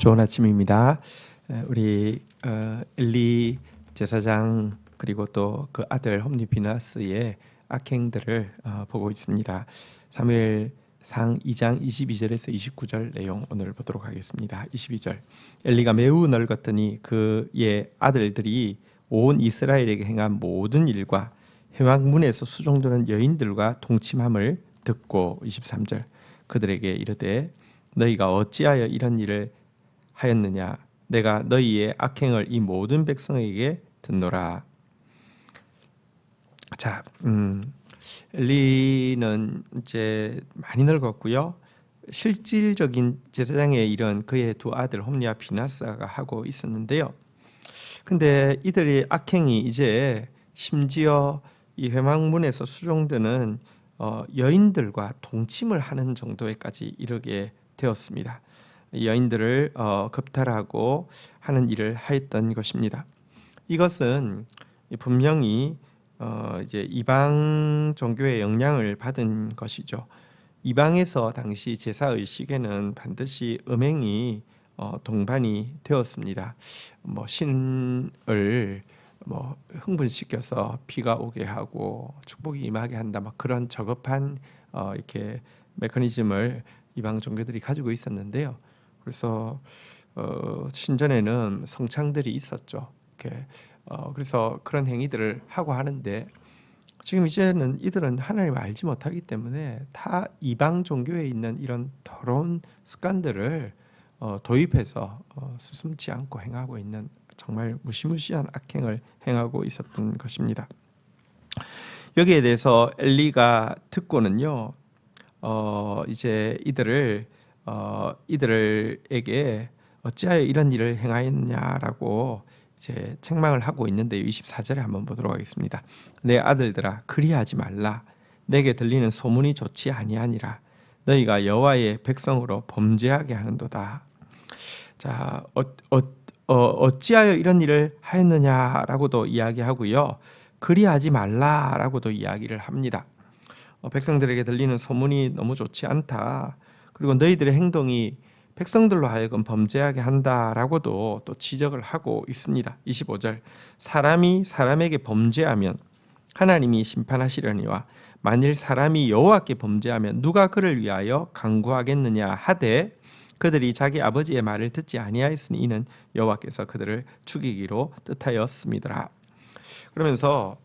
좋은 아침입니다. 우리 엘리 제사장 그리고 또 그 아들 홈리 비나스의 악행들을 보고 있습니다. 사무엘상 2장 22절에서 29절 내용 오늘 보도록 하겠습니다. 22절 엘리가 매우 늙었더니 그의 아들들이 온 이스라엘에게 행한 모든 일과 회막문에서 수종드는 여인들과 동침함을 듣고 23절 그들에게 이르되 너희가 어찌하여 이런 일을 하였느냐 내가 너희의 악행을 이 모든 백성에게 듣노라. 자, 엘리는 이제 많이 늙었고요. 실질적인 제사장의 일은 그의 두 아들 홈리와 비나스가 하고 있었는데요. 근데 이들의 악행이 이제 심지어 이 회막문에서 수종드는 여인들과 동침을 하는 정도에까지 이르게 되었습니다. 여인들을 겁탈하고 하는 일을 하였던 것입니다. 이것은 분명히 이제 이방 종교의 영향을 받은 것이죠. 이방에서 당시 제사 의식에는 반드시 음행이 동반이 되었습니다. 신을 흥분시켜서 비가 오게 하고 축복이 임하게 한다, 그런 저급한 이렇게 메커니즘을 이방 종교들이 가지고 있었는데요. 그래서 신전에는 성창들이 있었죠. 그래서 그런 행위들을 하고 하는데 지금 이제는 이들은 하나님을 알지 못하기 때문에 다 이방 종교에 있는 이런 더러운 습관들을 도입해서 스숨지 않고 행하고 있는 정말 무시무시한 악행을 행하고 있었던 것입니다. 여기에 대해서 엘리가 듣고는요, 이제 이들에게 어찌하여 이런 일을 행하였냐라고 이제 책망을 하고 있는데요. 24절에 한번 보도록 하겠습니다. 내 아들들아 그리하지 말라. 내게 들리는 소문이 좋지 아니하니라. 너희가 여호와의 백성으로 범죄하게 하는도다. 자, 어찌하여 이런 일을 하였느냐라고도 이야기하고요. 그리하지 말라라고도 이야기를 합니다. 백성들에게 들리는 소문이 너무 좋지 않다. 그리고 너희들의 행동이 백성들로 하여금 범죄하게 한다라고도 또 지적을 하고 있습니다. 25절 사람이 사람에게 범죄하면 하나님이 심판하시려니와 만일 사람이 여호와께 범죄하면 누가 그를 위하여 강구하겠느냐 하되 그들이 자기 아버지의 말을 듣지 아니하였으니 이는 여호와께서 그들을 죽이기로 뜻하였습니다. 그러면서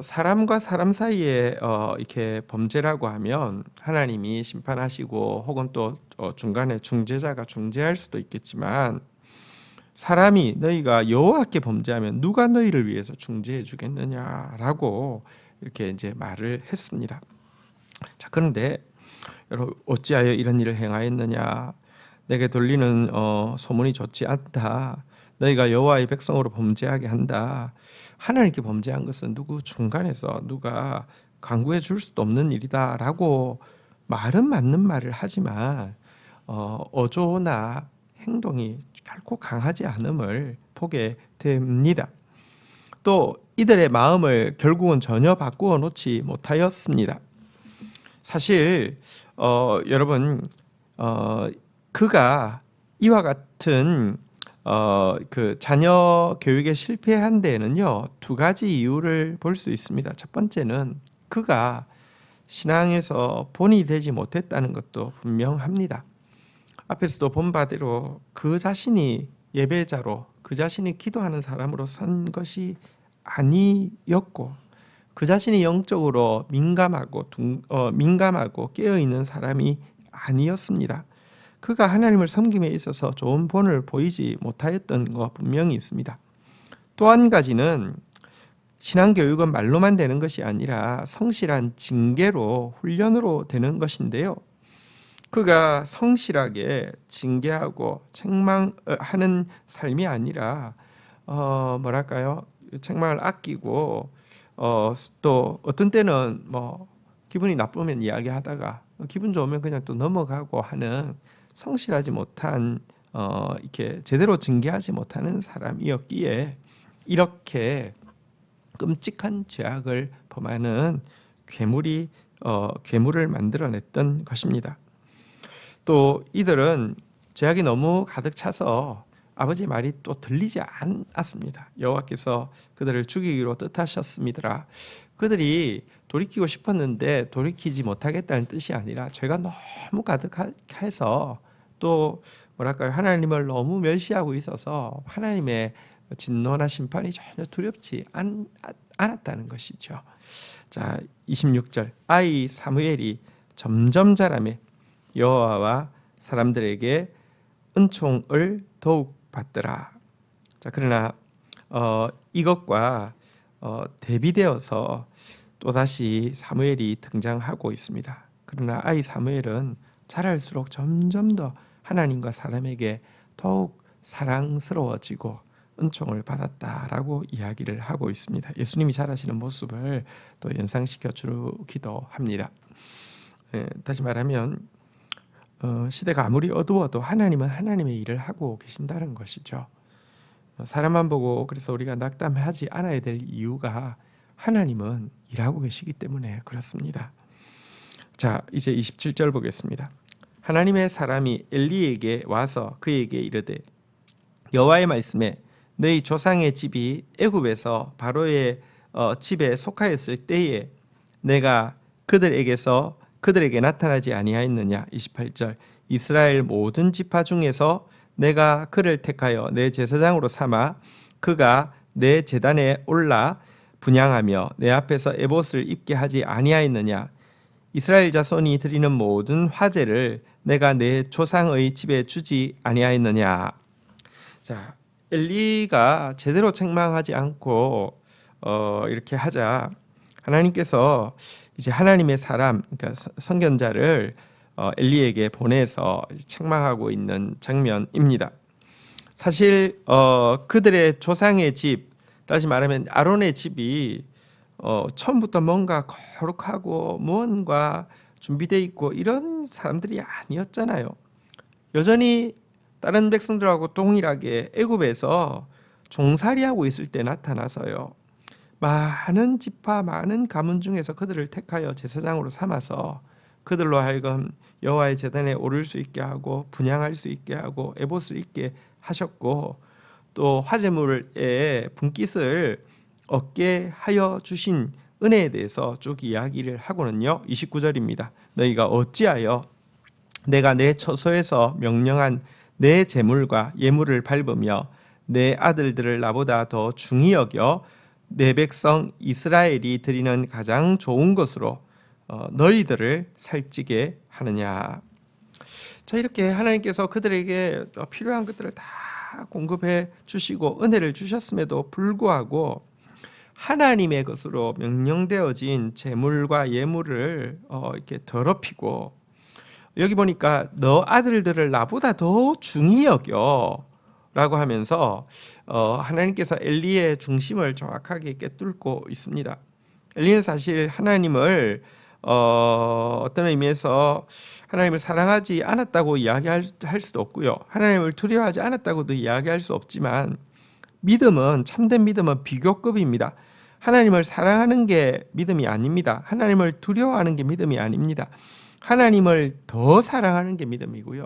사람과 사람 사이에 이렇게 범죄라고 하면 하나님이 심판하시고 혹은 또 중간에 중재자가 중재할 수도 있겠지만 사람이 너희가 여호와께 범죄하면 누가 너희를 위해서 중재해 주겠느냐라고 이렇게 이제 말을 했습니다. 자, 그런데 여러분 어찌하여 이런 일을 행하였느냐 내게 들리는 소문이 좋지 않다. 너희가 여호와의 백성으로 범죄하게 한다. 하나님께 범죄한 것은 누구 중간에서 누가 강구해 줄 수도 없는 일이다라고 말은 맞는 말을 하지만 어조나 행동이 결코 강하지 않음을 보게 됩니다. 또 이들의 마음을 결국은 전혀 바꾸어 놓지 못하였습니다. 사실 여러분 그가 이와 같은 그 자녀 교육에 실패한 데에는요 두 가지 이유를 볼 수 있습니다. 첫 번째는 그가 신앙에서 본이 되지 못했다는 것도 분명합니다. 앞에서도 본 바대로 그 자신이 예배자로 그 자신이 기도하는 사람으로 선 것이 아니었고 그 자신이 영적으로 민감하고 깨어있는 사람이 아니었습니다. 그가 하나님을 섬김에 있어서 좋은 본을 보이지 못하였던 거 분명히 있습니다. 또 한 가지는 신앙교육은 말로만 되는 것이 아니라 성실한 징계로 훈련으로 되는 것인데요. 그가 성실하게 징계하고 책망하는 삶이 아니라 책망을 아끼고 또 어떤 때는 기분이 나쁘면 이야기하다가 기분 좋으면 그냥 또 넘어가고 하는 성실하지 못한 이렇게 제대로 징계하지 못하는 사람이었기에 이렇게 끔찍한 죄악을 범하는 괴물을 만들어냈던 것입니다. 또 이들은 죄악이 너무 가득 차서 아버지의 말이 또 들리지 않았습니다. 여호와께서 그들을 죽이기로 뜻하셨습니다. 그들이 돌이키고 싶었는데 돌이키지 못하겠다는 뜻이 아니라 죄가 너무 가득해서 또 뭐랄까요, 하나님을 너무 멸시하고 있어서 하나님의 진노나 심판이 전혀 두렵지 않았다는 것이죠. 자, 26절. 아이 사무엘이 점점 자라매 여호와와 사람들에게 은총을 더욱 받더라. 자, 그러나 이것과 대비되어서 또다시 사무엘이 등장하고 있습니다. 그러나 아이 사무엘은 자랄수록 점점 더 하나님과 사람에게 더욱 사랑스러워지고 은총을 받았다라고 이야기를 하고 있습니다. 예수님이 자라시는 모습을 또 연상시켜 주기도 합니다. 다시 말하면 시대가 아무리 어두워도 하나님은 하나님의 일을 하고 계신다는 것이죠. 사람만 보고 그래서 우리가 낙담하지 않아야 될 이유가 하나님은 일하고 계시기 때문에 그렇습니다. 자, 이제 27절 보겠습니다. 하나님의 사람이 엘리에게 와서 그에게 이르되 여호와의 말씀에 너희 조상의 집이 애굽에서 바로의 집에 속하였을 때에 내가 그들에게서 그들에게 나타나지 아니하였느냐. 28절. 이스라엘 모든 지파 중에서 내가 그를 택하여 내 제사장으로 삼아 그가 내 제단에 올라 분향하며 내 앞에서 에봇을 입게 하지 아니하였느냐. 이스라엘 자손이 드리는 모든 화제를 내가 내 조상의 집에 주지 아니하였느냐. 자, 엘리가 제대로 책망하지 않고 이렇게 하자 하나님께서 이제 하나님의 사람, 그러니까 선견자를 엘리에게 보내서 책망하고 있는 장면입니다. 사실 그들의 조상의 집, 다시 말하면 아론의 집이 처음부터 뭔가 거룩하고 무언가 준비되어 있고 이런 사람들이 아니었잖아요. 여전히 다른 백성들하고 동일하게 애굽에서 종살이하고 있을 때 나타나서요. 많은 지파, 많은 가문 중에서 그들을 택하여 제사장으로 삼아서 그들로 하여금 여호와의 제단에 오를 수 있게 하고 분향할 수 있게 하고 에봇을 입게 하셨고 또 화제물의 분깃을 얻게 하여 주신 은혜에 대해서 쭉 이야기를 하고는요. 29절입니다. 너희가 어찌하여 내가 내 처소에서 명령한 내 제물과 예물을 밟으며 내 아들들을 나보다 더 중히 여겨 내 백성 이스라엘이 드리는 가장 좋은 것으로 너희들을 살찌게 하느냐. 자, 이렇게 하나님께서 그들에게 필요한 것들을 다 공급해 주시고 은혜를 주셨음에도 불구하고 하나님의 것으로 명령되어진 제물과 예물을 이렇게 더럽히고 여기 보니까 너 아들들을 나보다 더 중히 여겨 라고 하면서 하나님께서 엘리의 중심을 정확하게 꿰뚫고 있습니다. 엘리는 사실 하나님을 어떤 의미에서 하나님을 사랑하지 않았다고 이야기할 수도 없고요. 하나님을 두려워하지 않았다고도 이야기할 수 없지만 믿음은, 참된 믿음은 비교급입니다. 하나님을 사랑하는 게 믿음이 아닙니다. 하나님을 두려워하는 게 믿음이 아닙니다. 하나님을 더 사랑하는 게 믿음이고요.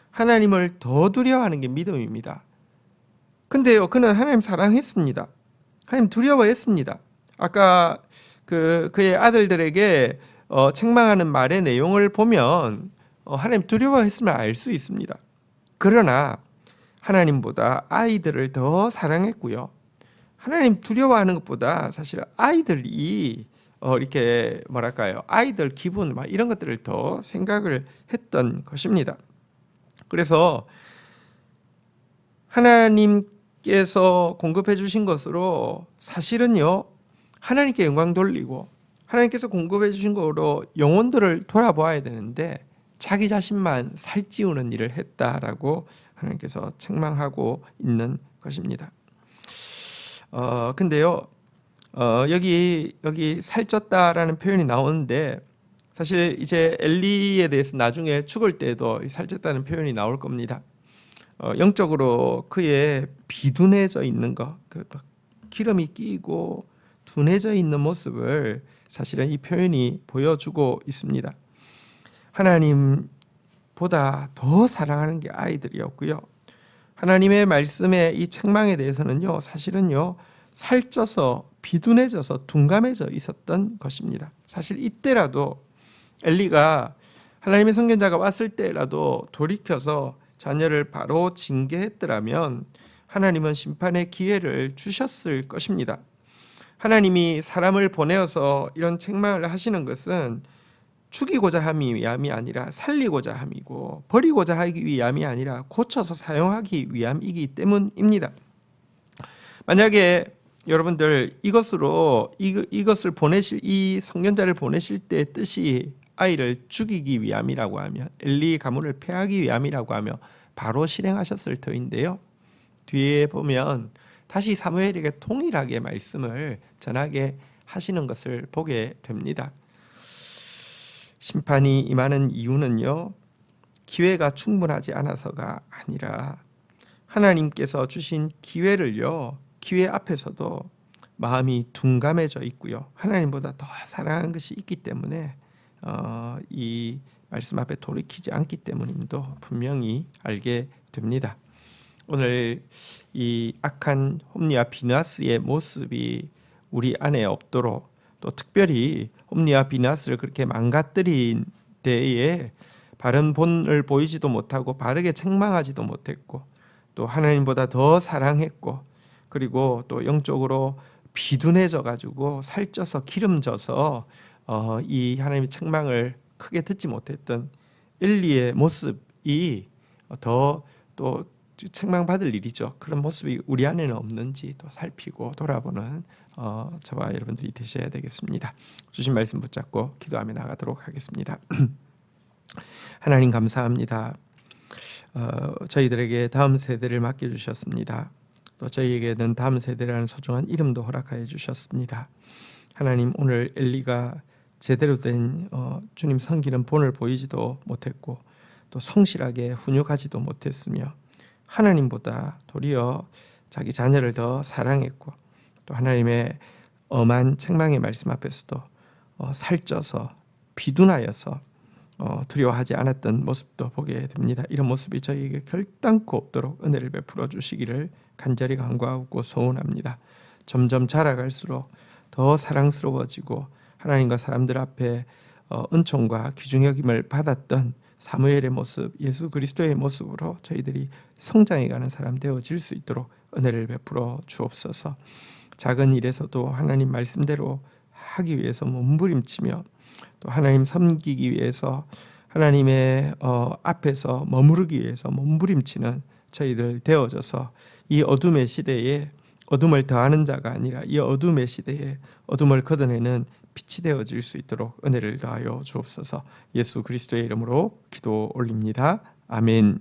하나님을 더 두려워하는 게 믿음입니다. 근데요, 그는 하나님 사랑했습니다. 하나님 두려워했습니다. 아까 그의 아들들에게 책망하는 말의 내용을 보면 하나님 두려워했음을 알 수 있습니다. 그러나 하나님보다 아이들을 더 사랑했고요. 하나님 두려워하는 것보다 사실 아이들이 이렇게 뭐랄까요, 아이들 기분 막 이런 것들을 더 생각을 했던 것입니다. 그래서 하나님께서 공급해 주신 것으로 사실은요, 하나님께 영광 돌리고 하나님께서 공급해 주신 것으로 영혼들을 돌아보아야 되는데 자기 자신만 살찌우는 일을 했다라고 하나님께서 책망하고 있는 것입니다. 근데요, 여기 살쪘다라는 표현이 나오는데 사실 이제 엘리에 대해서 나중에 죽을 때도 살쪘다는 표현이 나올 겁니다. 영적으로 그의 비둔해져 있는 것, 기름이 끼고 둔해져 있는 모습을 사실은 이 표현이 보여주고 있습니다. 하나님 보다 더 사랑하는 게 아이들이었고요. 하나님의 말씀의 이 책망에 대해서는요, 사실은요, 살쪄서 비둔해져서 둔감해져 있었던 것입니다. 사실 이때라도 엘리가 하나님의 선견자가 왔을 때라도 돌이켜서 자녀를 바로 징계했더라면 하나님은 심판의 기회를 주셨을 것입니다. 하나님이 사람을 보내어서 이런 책망을 하시는 것은 죽이고자 함이 위함이 아니라 살리고자 함이고, 버리고자 하기 위함이 아니라 고쳐서 사용하기 위함이기 때문입니다. 만약에 여러분들 이것을 보내실, 이 선견자를 보내실 때 뜻이 아이를 죽이기 위함이라고 하면, 엘리 가문을 폐하기 위함이라고 하며 바로 실행하셨을 터인데요, 뒤에 보면 다시 사무엘에게 동일하게 말씀을 전하게 하시는 것을 보게 됩니다. 심판이 임하는 이유는요, 기회가 충분하지 않아서가 아니라 하나님께서 주신 기회를요, 기회 앞에서도 마음이 둔감해져 있고요, 하나님보다 더 사랑하는 것이 있기 때문에 이 말씀 앞에 돌이키지 않기 때문임도 분명히 알게 됩니다. 오늘 이 악한 홈리와 비느하스의 모습이 우리 안에 없도록, 또 특별히 홈리와 비느하스를 그렇게 망가뜨린 때에 바른 본을 보이지도 못하고 바르게 책망하지도 못했고, 또 하나님보다 더 사랑했고, 그리고 또 영적으로 비둔해져 가지고 살쪄서 기름져서 이 하나님의 책망을 크게 듣지 못했던 엘리의 모습이 더 또 책망받을 일이죠. 그런 모습이 우리 안에는 없는지 또 살피고 돌아보는 저와 여러분들이 되셔야 되겠습니다. 주신 말씀 붙잡고 기도하며 나가도록 하겠습니다. 하나님 감사합니다. 저희들에게 다음 세대를 맡겨주셨습니다. 또 저희에게는 다음 세대라는 소중한 이름도 허락하여 주셨습니다. 하나님, 오늘 엘리가 제대로 된 주님 섬기는 본을 보이지도 못했고, 또 성실하게 훈육하지도 못했으며, 하나님보다 도리어 자기 자녀를 더 사랑했고, 또 하나님의 엄한 책망의 말씀 앞에서도 살쪄서 비둔하여서 두려워하지 않았던 모습도 보게 됩니다. 이런 모습이 저희에게 결단코 없도록 은혜를 베풀어 주시기를 간절히 간구하고 소원합니다. 점점 자라갈수록 더 사랑스러워지고 하나님과 사람들 앞에 은총과 귀중 여김을 받았던 사무엘의 모습, 예수 그리스도의 모습으로 저희들이 성장해가는 사람 되어질 수 있도록 은혜를 베풀어 주옵소서. 작은 일에서도 하나님 말씀대로 하기 위해서 몸부림치며, 또 하나님 섬기기 위해서 하나님의 앞에서 머무르기 위해서 몸부림치는 저희들 되어져서 이 어둠의 시대에 어둠을 더하는 자가 아니라 이 어둠의 시대에 어둠을 걷어내는 빛이 되어질 수 있도록 은혜를 더하여 주옵소서. 예수 그리스도의 이름으로 기도 올립니다. 아멘.